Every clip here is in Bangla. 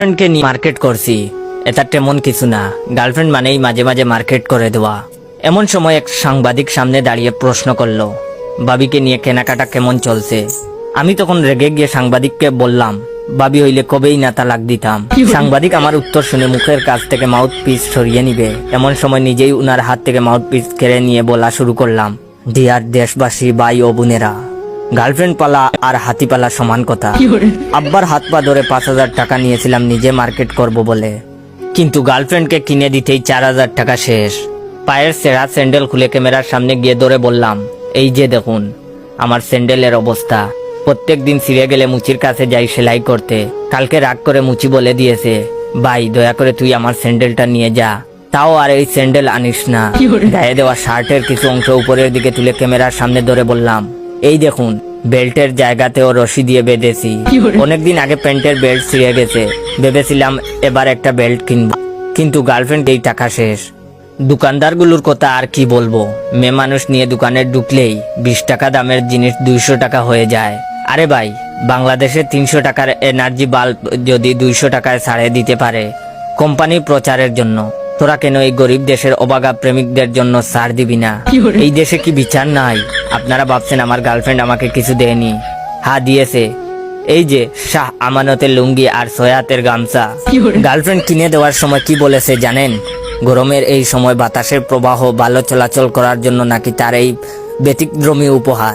গার্লফ্রেন্ডকে নিয়ে মার্কেট করছি, এটা তেমন কিছু না। গার্লফ্রেন্ড মানেই মাঝে মাঝে মার্কেট করে দেওয়া। এমন সময় এক সাংবাদিক সামনে দাঁড়িয়ে প্রশ্ন করলো, বাবিকে নিয়ে কেনাকাটা কেমন চলছে? আমি তখন রেগে গিয়ে সাংবাদিককে বললাম, বাবি হইলে কবেই না তালাক দিতাম। সাংবাদিক আমার উত্তর শুনে মুখের কাছ থেকে মাউথ পিস সরিয়ে নিবে এমন সময় নিজেই উনার হাত থেকে মাউথ পিস কেড়ে নিয়ে বলা শুরু করলাম, ডিয়ার দেশবাসী, ভাই ও বোনেরা, গার্লফ্রেন্ড পালা আর হাতি পালা সমান কথা। আব্বার হাত পা ধরে 5,000 টাকা নিয়েছিলাম নিজে মার্কেট করব বলে, কিন্তু গার্লফ্রেন্ডকে কিনে দিতেই 4,000 টাকা শেষ। পায়ের সেরা স্যান্ডেল খুলে ক্যামেরার সামনে গিয়ে ধরে বললাম, এই যে দেখুন আমার স্যান্ডেলের অবস্থা। প্রত্যেক দিন ছিঁড়ে গেলে মুচির কাছে যাই সেলাই করতে। কালকে রাগ করে মুচি বলে দিয়েছে, ভাই দয়া করে তুই আমার স্যান্ডেলটা নিয়ে যা। তাও আর এই স্যান্ডেল আনিস না। গায়ে দেওয়া শার্টের কিছু অংশ উপরের দিকে তুলে ক্যামেরার সামনে ধরে বললাম, এই দেখুন বেল্টের জায়গাতেও রশি দিয়ে বেঁধেছি। অনেকদিন আগে প্যান্টের বেল্ট ছিঁড়ে গেছে, ভেবেছিলাম এবার একটা বেল্ট কিনবো, কিন্তু গার্লফ্রেন্ড এই টাকা শেষ। দোকানদারগুলোর কথা আর কি বলবো, মেয়ে মানুষ নিয়ে দোকানে ঢুকলেই 20 টাকা দামের জিনিস 200 টাকা হয়ে যায়। আরে ভাই, বাংলাদেশে 300 টাকার এনার্জি বাল্ব যদি 200 টাকায় ছাড়ে দিতে পারে কোম্পানির প্রচারের জন্য, তোরা কেন এই গরিব দেশের অবাগা প্রেমিকদের জন্য ছাড় দিবি না? এই দেশে কি বিচার নাই? আপনারা ভাবছেন আমার গার্লফ্রেন্ড আমাকে কিছু দেয়নি? হ্যাঁ দিয়েছে, এই যে শাহ আমানতের লুঙ্গি আর সয়াতের গামছা। গার্লফ্রেন্ড কিনে দেওয়ার সময় কি বলেছে জানেন? গরমের এই সময় বাতাসের প্রবাহ ভালো চলাচল করার জন্য নাকি তার এই ব্যতিক্রমী উপহার।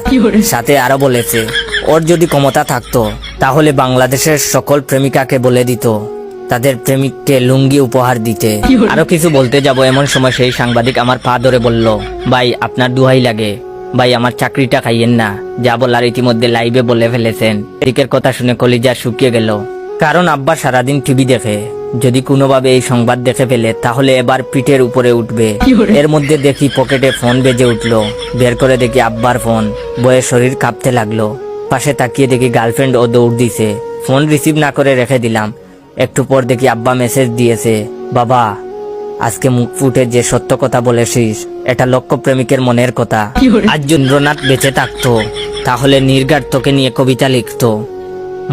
সাথে আরো বলেছে, ওর যদি ক্ষমতা থাকতো তাহলে বাংলাদেশের সকল প্রেমিকাকে বলে দিত তাদের প্রেমিককে লুঙ্গি উপহার দিতে। আরো কিছু বলতে যাব এমন সময় সেই সাংবাদিক আমার পা ধরে বলল, ভাই আপনার দোহাই লাগে, ভাই আমার চাকরিটা খাইয়েন না। যা বলার ইতিমধ্যে লাইভে বলে ফেলেছেন। এদিকের কথা শুনে কলিজা শুকিয়ে গেল, কারণ আব্বা সারাদিন টিভি দেখে। যদি কোনোভাবে এই সংবাদ দেখে ফেলে তাহলে এবার পিঠের উপরে উঠবে। এর মধ্যে দেখি পকেটে ফোন বেজে উঠলো, বের করে দেখি আব্বার ফোন। বয়ে শরীর কাঁপতে লাগলো। পাশে তাকিয়ে দেখি গার্লফ্রেন্ড ও দৌড় দিছে। ফোন রিসিভ না করে রেখে দিলাম। একটু পর দেখি আব্বা মেসেজ দিয়েছে, বাবা আজকে মুখ ফুটে যে সত্য কথা বলেছিস এটা লক্ষ প্রেমিকের মনের কথা। আজ রবীন্দ্রনাথ বেঁচে থাকতো তাহলে নির্ঘাত তোকে নিয়ে কবিতা লিখতো।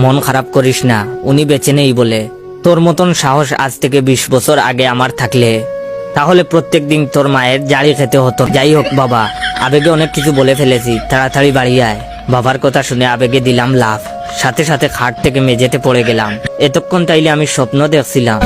মন খারাপ করিস না, উনি বেঁচে নেই বলে। তোর মতন সাহস আজ থেকে 20 বছর আগে আমার থাকলে তাহলে প্রত্যেক দিন তোর মায়ের জাড়ি খেতে হতো। যাই হোক বাবা, আবেগে অনেক কিছু বলে ফেলেছি, তাড়াতাড়ি বাড়ি আয়। বাবার কথা শুনে আবেগে দিলাম লাফ, সাথে সাথে খাট থেকে মেঝেতে পড়ে গেলাম। এতক্ষণ তাইলে আমি স্বপ্ন দেখছিলাম।